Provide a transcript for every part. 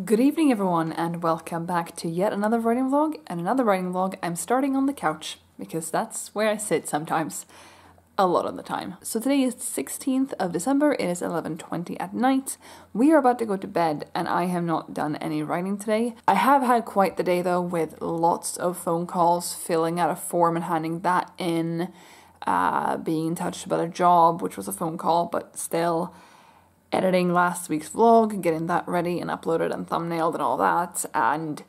Good evening everyone and welcome back to yet another writing vlog and another writing vlog. I'm starting on the couch because that's where I sit sometimes, a lot of the time. So today is the 16th of December, it is 11:20 at night. We are about to go to bed and I have not done any writing today. I have had quite the day though, with lots of phone calls, filling out a form and handing that in, being in touch about a job, which was a phone call, but still editing last week's vlog, getting that ready and uploaded and thumbnailed and all that, and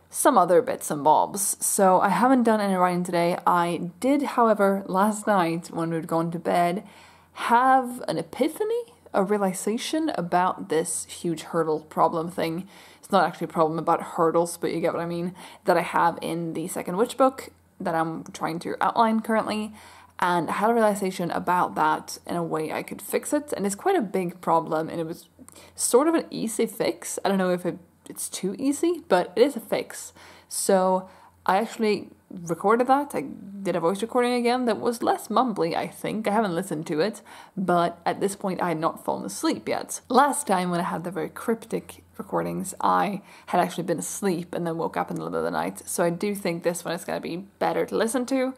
some other bits and bobs. So I haven't done any writing today. I did, however, last night when we'd gone to bed, have an epiphany, a realization about this huge hurdle problem thing. It's not actually a problem about hurdles, but you get what I mean, that I have in the second witch book that I'm trying to outline currently. And I had a realization about that in a way I could fix it. And it's quite a big problem and it was sort of an easy fix. I don't know if it's too easy, but it is a fix. So I actually recorded that. I did a voice recording again that was less mumbly, I think. I haven't listened to it, but at this point I had not fallen asleep yet. Last time when I had the very cryptic recordings, I had actually been asleep and then woke up in the middle of the night. So I do think this one is going to be better to listen to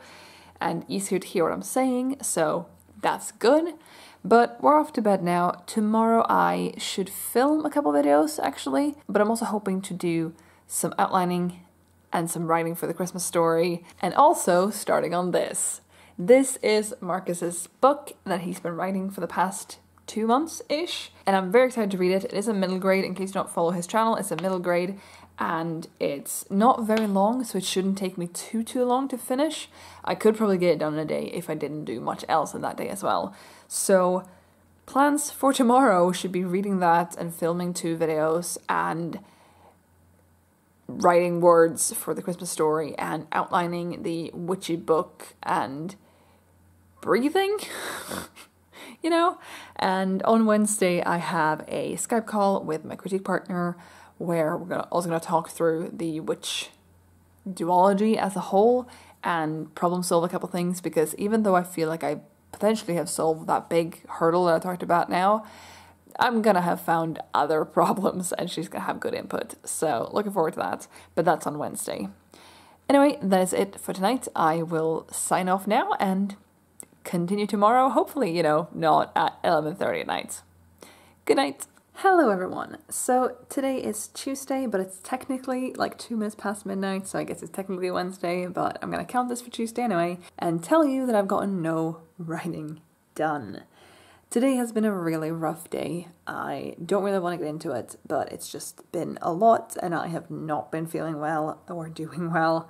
and easier to hear what I'm saying, so that's good. But we're off to bed now. Tomorrow I should film a couple videos actually, but I'm also hoping to do some outlining and some writing for the Christmas story, and also starting on this. This is Marcus's book that he's been writing for the past 2 months-ish, and I'm very excited to read it. It is a middle grade, in case you don't follow his channel, it's a middle grade, and it's not very long, so it shouldn't take me too long to finish. I could probably get it done in a day if I didn't do much else in that day as well. So plans for tomorrow should be reading that and filming 2 videos and writing words for the Christmas story and outlining the witchy book and breathing, you know? And on Wednesday I have a Skype call with my critique partner where we're also going to talk through the witch duology as a whole and problem solve a couple things, because even though I feel like I potentially have solved that big hurdle that I talked about now, I'm going to have found other problems and she's going to have good input. So looking forward to that, but that's on Wednesday. Anyway, that is it for tonight. I will sign off now and continue tomorrow, hopefully, you know, not at 11:30 at night. Good night. Hello everyone. So today is Tuesday, but it's technically like 2 minutes past midnight, so I guess it's technically Wednesday, but I'm gonna count this for Tuesday anyway and tell you that I've gotten no writing done. Today has been a really rough day. I don't really want to get into it, but it's just been a lot and I have not been feeling well or doing well,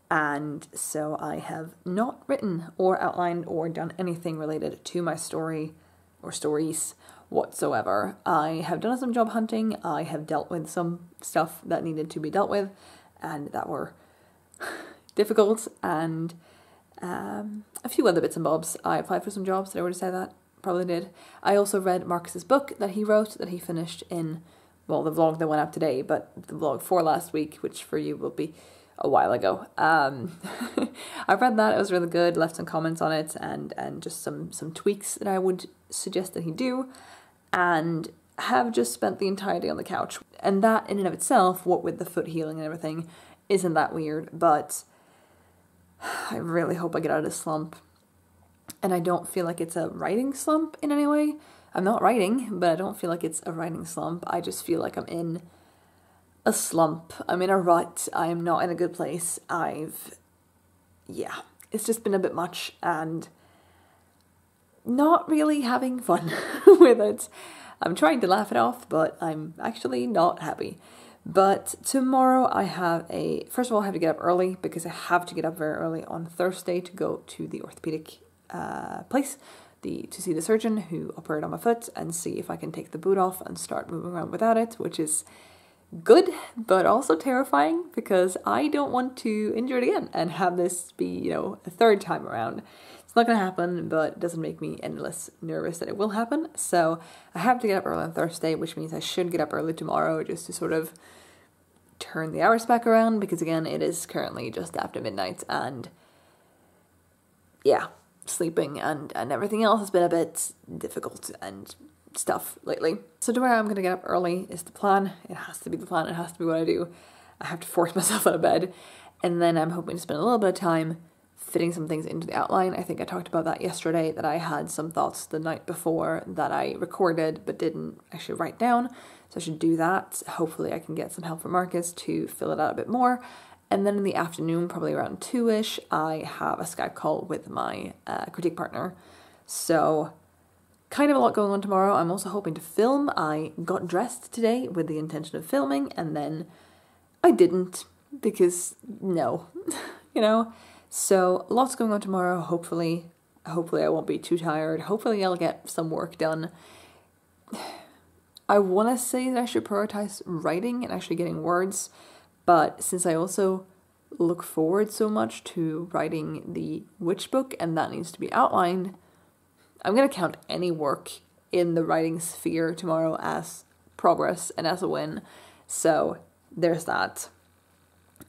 and so I have not written or outlined or done anything related to my story or stories whatsoever. I have done some job hunting, I have dealt with some stuff that needed to be dealt with and that were difficult, and a few other bits and bobs. I applied for some jobs, did I already say that? Probably did. I also read Marcus's book that he wrote, that he finished in, well, the vlog that went up today, but the vlog for last week, which for you will be a while ago. I read that, it was really good, left some comments on it and just some tweaks that I would suggest that he do, and have just spent the entire day on the couch. And that in and of itself, what with the foot healing and everything, isn't that weird, but I really hope I get out of this slump. And I don't feel like it's a writing slump in any way. I'm not writing, but I don't feel like it's a writing slump. I just feel like I'm in a slump. I'm in a rut. I am not in a good place. Yeah, it's just been a bit much and not really having fun with it. I'm trying to laugh it off, but I'm actually not happy. But tomorrow I have first of all I have to get up early because I have to get up very early on Thursday to go to the orthopedic place to see the surgeon who operated on my foot and see if I can take the boot off and start moving around without it, which is good but also terrifying because I don't want to injure it again and have this be, you know, a third time around. It's not going to happen, but it doesn't make me any less nervous that it will happen. So I have to get up early on Thursday, which means I should get up early tomorrow just to sort of turn the hours back around, because again, it is currently just after midnight and yeah, sleeping and everything else has been a bit difficult and stuff lately. So tomorrow I'm going to get up early is the plan. It has to be the plan. It has to be what I do. I have to force myself out of bed. And then I'm hoping to spend a little bit of time fitting some things into the outline. I think I talked about that yesterday, that I had some thoughts the night before that I recorded but didn't actually write down. So I should do that. Hopefully I can get some help from Marcus to fill it out a bit more. And then in the afternoon, probably around 2ish, I have a Skype call with my critique partner. So kind of a lot going on tomorrow. I'm also hoping to film. I got dressed today with the intention of filming, and then I didn't because no, you know. So lots going on tomorrow. Hopefully I won't be too tired. Hopefully I'll get some work done. I want to say that I should prioritize writing and actually getting words, but since I also look forward so much to writing the witch book and that needs to be outlined, I'm going to count any work in the writing sphere tomorrow as progress and as a win. So there's that.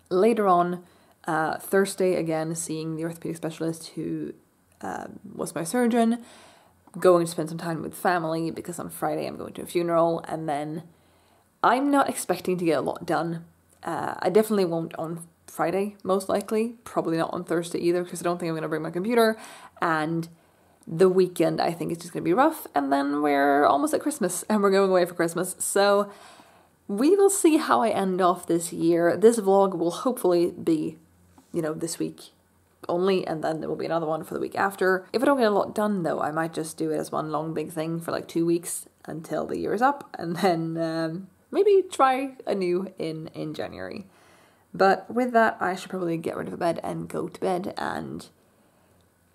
Later on, Thursday, again, seeing the orthopedic specialist who was my surgeon, going to spend some time with family because on Friday I'm going to a funeral, and then I'm not expecting to get a lot done. I definitely won't on Friday, most likely. Probably not on Thursday either, because I don't think I'm going to bring my computer, and the weekend I think is just going to be rough, and then we're almost at Christmas and we're going away for Christmas, so we will see how I end off this year. This vlog will hopefully be, you know, this week only, and then there will be another one for the week after. If I don't get a lot done though, I might just do it as one long big thing for like 2 weeks until the year is up, and then maybe try anew in January. But with that, I should probably get rid of the bed and go to bed and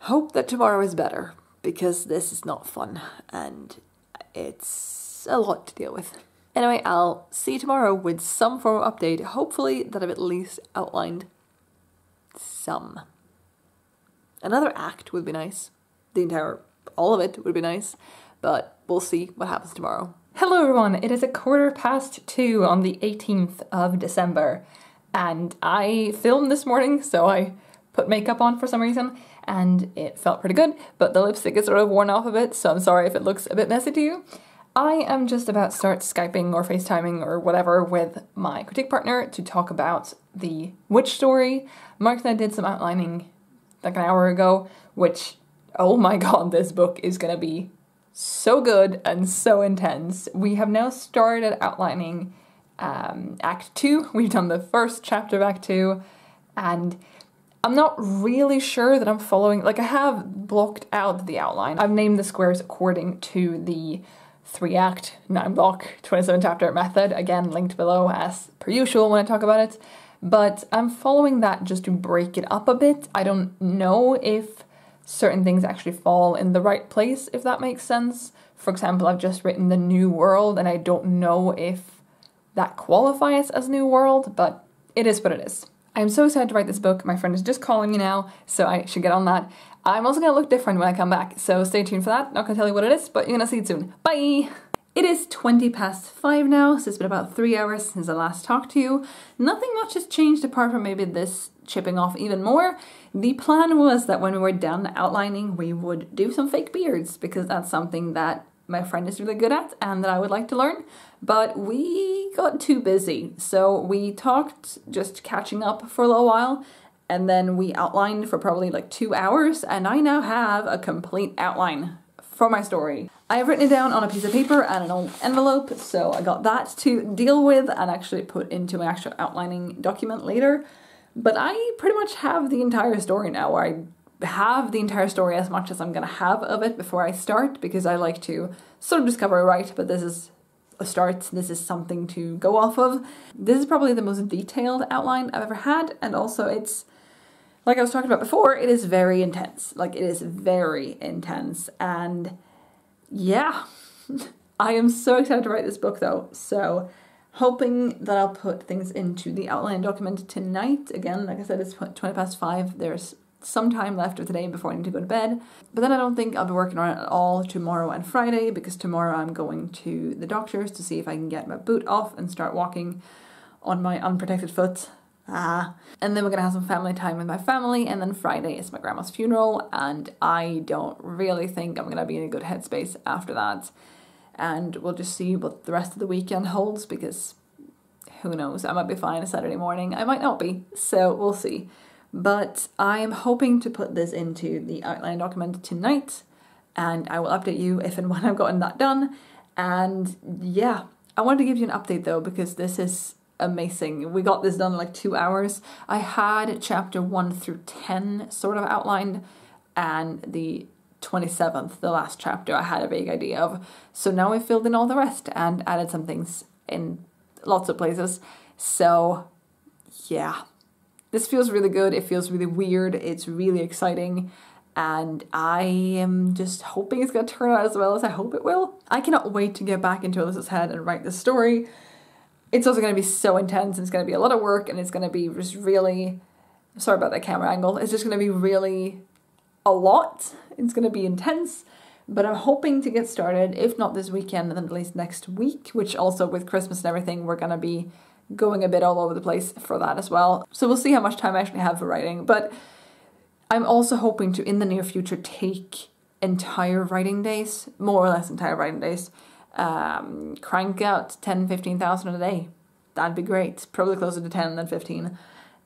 hope that tomorrow is better, because this is not fun and it's a lot to deal with. Anyway, I'll see you tomorrow with some form of update, hopefully that I've at least outlined some. Another act would be nice. All of it would be nice, but we'll see what happens tomorrow. Hello everyone, it is 2:15 on the 18th of December, and I filmed this morning, so I put makeup on for some reason, and it felt pretty good, but the lipstick is sort of worn off a bit, so I'm sorry if it looks a bit messy to you. I am just about to start Skyping or FaceTiming or whatever with my critique partner to talk about the witch story. Mark and I did some outlining like an hour ago, which, oh my god, this book is gonna be so good and so intense. We have now started outlining Act 2. We've done the first chapter of Act 2, and I'm not really sure that I'm following, like I have blocked out the outline. I've named the squares according to the 3-act, 9-block, 27-chapter method, again linked below as per usual when I talk about it, but I'm following that just to break it up a bit. I don't know if certain things actually fall in the right place, if that makes sense. For example, I've just written the New World, and I don't know if that qualifies as New World, but it is what it is. I'm so excited to write this book. My friend is just calling me now, so I should get on that. I'm also going to look different when I come back, so stay tuned for that. Not going to tell you what it is, but you're going to see it soon. Bye! It is 5:20 now, so it's been about 3 hours since I last talked to you. Nothing much has changed apart from maybe this chipping off even more. The plan was that when we were done outlining, we would do some fake beards, because that's something that my friend is really good at and that I would like to learn. But we got too busy, so we talked just catching up for a little while, and then we outlined for probably like 2 hours, and I now have a complete outline for my story. I have written it down on a piece of paper and an old envelope, so I got that to deal with and actually put into my actual outlining document later. But I pretty much have the entire story now. I have the entire story as much as I'm gonna have of it before I start, because I like to sort of discover it right, but this is a start. This is something to go off of. This is probably the most detailed outline I've ever had, and also it's, like I was talking about before, it is very intense. Like, it is very intense, and yeah. I am so excited to write this book though, so hoping that I'll put things into the outline document tonight. Again, like I said, it's 5:20. There's some time left of the day before I need to go to bed, but then I don't think I'll be working on it at all tomorrow and Friday, because tomorrow I'm going to the doctor's to see if I can get my boot off and start walking on my unprotected foot. And then we're gonna have some family time with my family, and then Friday is my grandma's funeral, and I don't really think I'm gonna be in a good headspace after that. and we'll just see what the rest of the weekend holds, because who knows, I might be fine a Saturday morning, I might not be, so we'll see. But I'm hoping to put this into the outline document tonight, and I will update you if and when I've gotten that done. And yeah, I wanted to give you an update though, because this is amazing. We got this done in like 2 hours. I had chapter 1 through 10 sort of outlined, and the 27th, the last chapter, I had a vague idea of. So now I've filled in all the rest and added some things in lots of places. So yeah, this feels really good. It feels really weird. It's really exciting. And I am just hoping it's going to turn out as well as I hope it will. I cannot wait to get back into Alyssa's head and write this story. It's also going to be so intense, and it's going to be a lot of work, and it's going to be just really, sorry about that camera angle, it's just going to be really a lot. It's going to be intense, but I'm hoping to get started, if not this weekend, then at least next week, which also with Christmas and everything, we're going to be going a bit all over the place for that as well. So we'll see how much time I actually have for writing, but I'm also hoping to, in the near future, take entire writing days, more or less entire writing days, crank out 10, 15,000 a day. That'd be great. Probably closer to 10 than 15.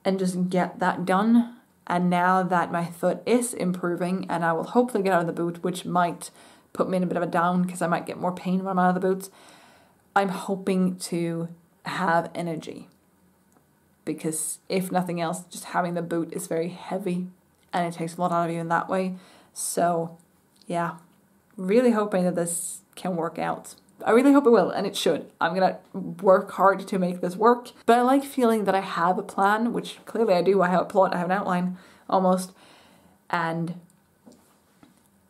And just get that done. And now that my foot is improving, and I will hopefully get out of the boot, which might put me in a bit of a down because I might get more pain when I'm out of the boots, I'm hoping to have energy. Because if nothing else, just having the boot is very heavy, and it takes a lot out of you in that way. So yeah, really hoping that this can work out. I really hope it will, and it should. I'm gonna work hard to make this work, but I like feeling that I have a plan, which clearly I do. I have a plot, I have an outline, almost, and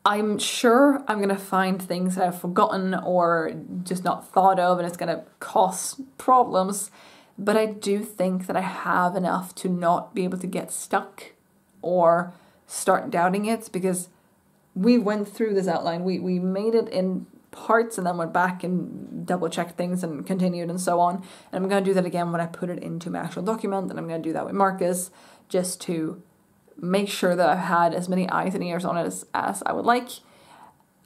I'm sure I'm gonna find things that I've forgotten or just not thought of, and it's gonna cause problems, but I do think that I have enough to not be able to get stuck or start doubting it, because we went through this outline, we made it in parts and then went back and double checked things and continued and so on. And I'm going to do that again when I put it into my actual document, and I'm going to do that with Marcus just to make sure that I've had as many eyes and ears on it as I would like.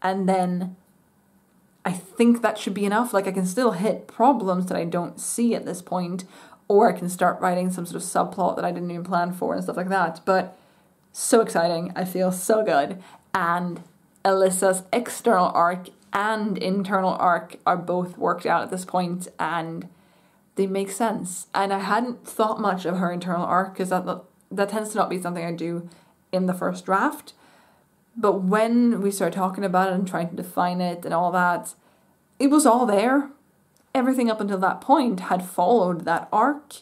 And then I think that should be enough. Like, I can still hit problems that I don't see at this point, or I can start writing some sort of subplot that I didn't even plan for and stuff like that. But so exciting. I feel so good. And Alyssa's external arc and internal arc are both worked out at this point, and they make sense. And I hadn't thought much of her internal arc, because that tends to not be something I do in the first draft. But when we started talking about it and trying to define it and all that, it was all there. Everything up until that point had followed that arc.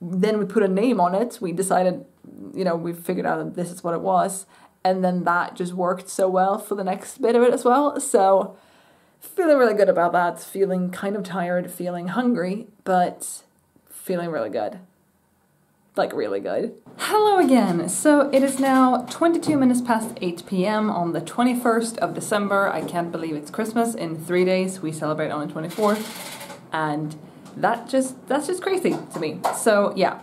Then we put a name on it. We decided, we figured out that this is what it was. And then that just worked so well for the next bit of it as well. So feeling really good about that. Feeling kind of tired, feeling hungry, but feeling really good. Like, really good. Hello again. So it is now 22 minutes past 8 p.m. on the 21st of December. I can't believe it's Christmas. In 3 days, we celebrate on the 24th. And that's just crazy to me. So yeah,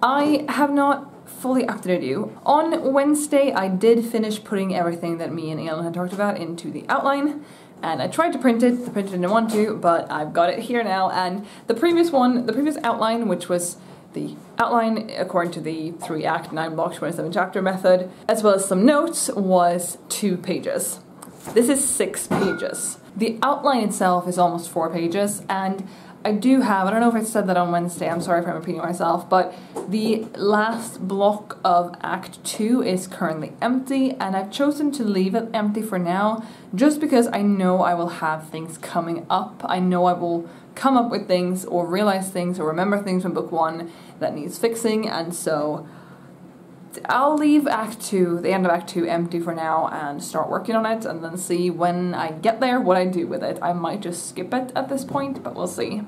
I have not fully updated you. On Wednesday, I did finish putting everything that me and Elin had talked about into the outline, and I tried to print it. The printer didn't want to, but I've got it here now. And the previous outline, which was the outline according to the 3-act, 9-block, 27-chapter method, as well as some notes, was 2 pages. This is 6 pages. The outline itself is almost 4 pages, and I do have, I don't know if I said that on Wednesday, I'm sorry if I'm repeating myself, but the last block of Act 2 is currently empty, and I've chosen to leave it empty for now, just because I know I will have things coming up. I know I will come up with things, or realize things, or remember things from book 1 that needs fixing, and so I'll leave Act 2, the end of Act 2, empty for now and start working on it, and then see when I get there what I do with it. I might just skip it at this point, but we'll see.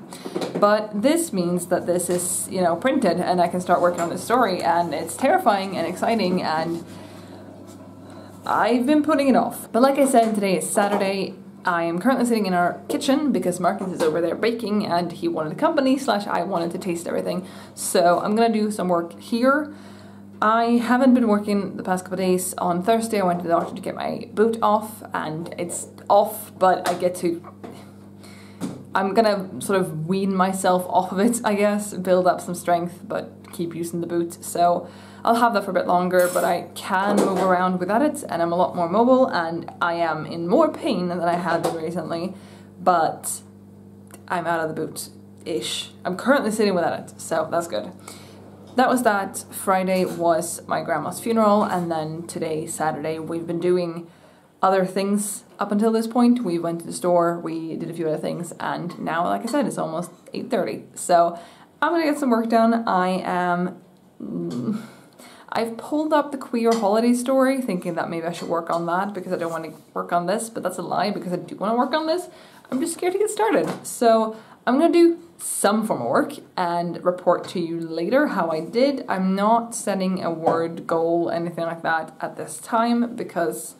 But this means that this is, printed, and I can start working on this story, and it's terrifying and exciting, and I've been putting it off. But like I said, today is Saturday. I am currently sitting in our kitchen because Marcus is over there baking, and he wanted company / I wanted to taste everything. So I'm gonna do some work here. I haven't been working the past couple of days. On Thursday I went to the doctor to get my boot off, and it's off, but I'm gonna sort of wean myself off of it, I guess, build up some strength, but keep using the boot. So I'll have that for a bit longer, but I can move around without it, and I'm a lot more mobile, and I am in more pain than I had been recently, but I'm out of the boot-ish. I'm currently sitting without it, so that's good. That was that. Friday was my grandma's funeral, and then today, Saturday, we've been doing other things up until this point. We went to the store, we did a few other things, and now, like I said, it's almost 8:30. So I'm gonna get some work done. I've pulled up the Queer Holiday story, thinking that maybe I should work on that because I don't want to work on this, but that's a lie because I do want to work on this. I'm just scared to get started. So I'm gonna do some form of work and report to you later how I did. I'm not setting a word goal, anything like that at this time, because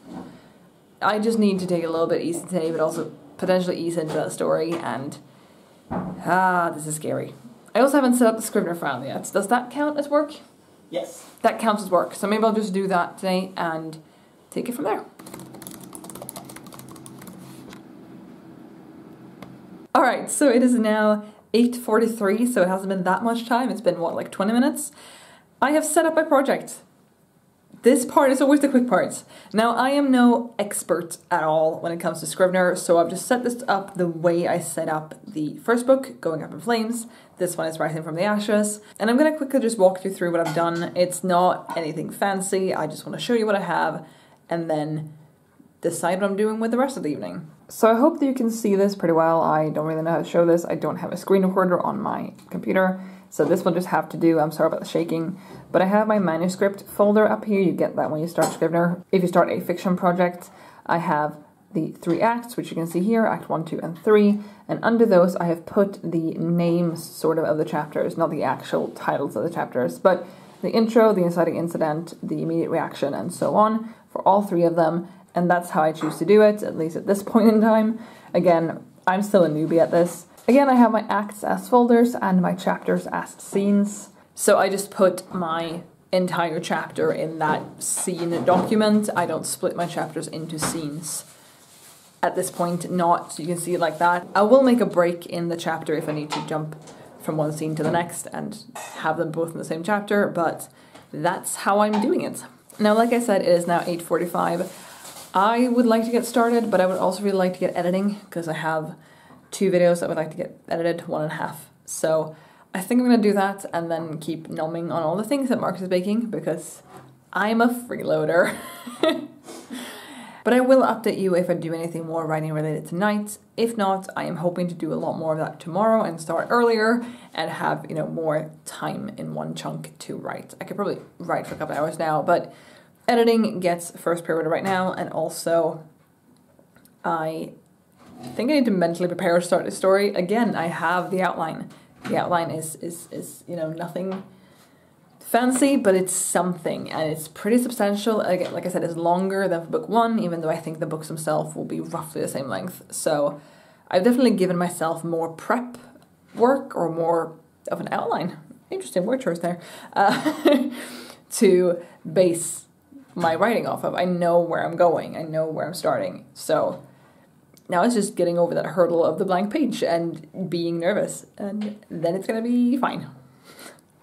I just need to take a little bit easy today, but also potentially ease into that story, and this is scary. I also haven't set up the Scrivener file yet. Does that count as work? Yes. That counts as work, so maybe I'll just do that today and take it from there. Alright, so it is now 8:43, so it hasn't been that much time. It's been, what, like 20 minutes? I have set up my project. This part is always the quick part. Now, I am no expert at all when it comes to Scrivener, so I've just set this up the way I set up the first book, Going Up in Flames. This one is Rising from the Ashes. And I'm going to quickly just walk you through what I've done. It's not anything fancy. I just want to show you what I have and then decide what I'm doing with the rest of the evening. So I hope that you can see this pretty well. I don't really know how to show this. I don't have a screen recorder on my computer, so this will just have to do. I'm sorry about the shaking. But I have my manuscript folder up here. You get that when you start Scrivener. If you start a fiction project, I have the 3 acts, which you can see here, Act 1, 2, and 3. And under those, I have put the names, sort of the chapters, not the actual titles of the chapters, but the intro, the inciting incident, the immediate reaction, and so on, for all 3 of them. And that's how I choose to do it, at least at this point in time. Again, I'm still a newbie at this. Again, I have my acts as folders and my chapters as scenes. So I just put my entire chapter in that scene document. I don't split my chapters into scenes at this point, not so you can see it like that. I will make a break in the chapter if I need to jump from one scene to the next and have them both in the same chapter, but that's how I'm doing it. Now, like I said, it is now 8:45. I would like to get started, but I would also really like to get editing because I have 2 videos that I would like to get edited, 1.5. So I think I'm going to do that and then keep numbing on all the things that Marcus is baking because I'm a freeloader. But I will update you if I do anything more writing related tonight. If not, I am hoping to do a lot more of that tomorrow and start earlier and have, more time in one chunk to write. I could probably write for a couple hours now, but editing gets first priority right now, and also I think I need to mentally prepare to start the story. Again, I have the outline. The outline is nothing fancy, but it's something, and it's pretty substantial. Again, like I said, it's longer than for book 1, even though I think the books themselves will be roughly the same length. So I've definitely given myself more prep work, or more of an outline. Interesting word choice there. To base my writing off of. I know where I'm going. I know where I'm starting. So now it's just getting over that hurdle of the blank page and being nervous, and then it's gonna be fine.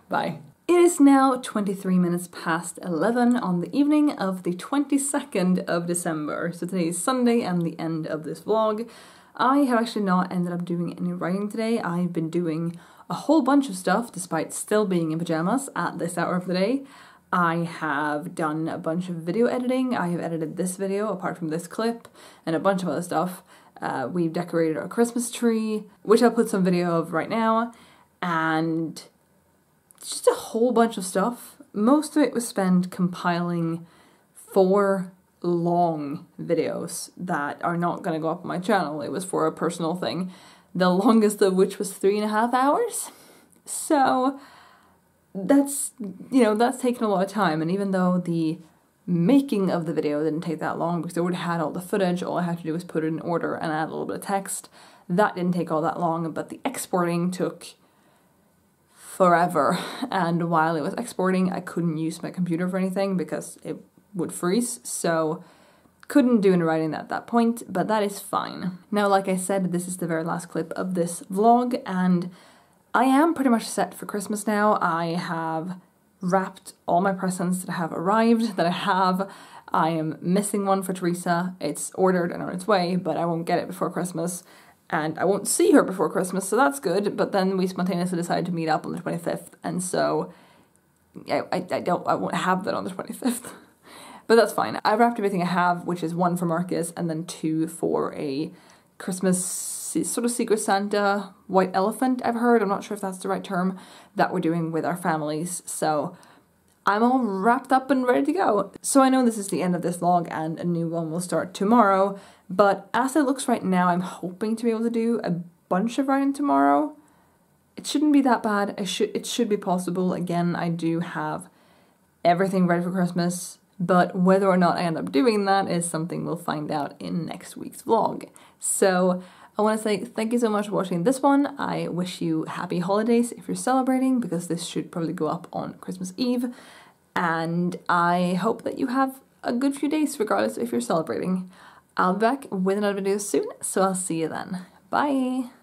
Bye. It is now 23 minutes past 11 on the evening of the 22nd of December. So today is Sunday and the end of this vlog. I have actually not ended up doing any writing today. I've been doing a whole bunch of stuff despite still being in pajamas at this hour of the day. I have done a bunch of video editing. I have edited this video apart from this clip and a bunch of other stuff. We've decorated our Christmas tree, which I'll put some video of right now, and just a whole bunch of stuff. Most of it was spent compiling 4 long videos that are not going to go up on my channel. It was for a personal thing, the longest of which was 3.5 hours. So that's taken a lot of time, and even though the making of the video didn't take that long because I would have had all the footage, all I had to do was put it in order and add a little bit of text. That didn't take all that long, but the exporting took forever, and while it was exporting I couldn't use my computer for anything because it would freeze, so couldn't do any writing at that point, but that is fine. Now, like I said, this is the very last clip of this vlog, and I am pretty much set for Christmas now. I have wrapped all my presents that have arrived, that I have. I am missing one for Teresa. It's ordered and on its way, but I won't get it before Christmas. And I won't see her before Christmas, so that's good. But then we spontaneously decided to meet up on the 25th, and so I won't have that on the 25th. But that's fine. I wrapped everything I have, which is 1 for Marcus and then 2 for a Christmas sort of Secret Santa white elephant, I've heard. I'm not sure if that's the right term, that we're doing with our families. So I'm all wrapped up and ready to go. So I know this is the end of this vlog and a new one will start tomorrow, but as it looks right now, I'm hoping to be able to do a bunch of writing tomorrow. It shouldn't be that bad. It should be possible. Again, I do have everything ready for Christmas, but whether or not I end up doing that is something we'll find out in next week's vlog. So I want to say thank you so much for watching this one. I wish you happy holidays if you're celebrating, because this should probably go up on Christmas Eve. And I hope that you have a good few days regardless if you're celebrating. I'll be back with another video soon, so I'll see you then. Bye!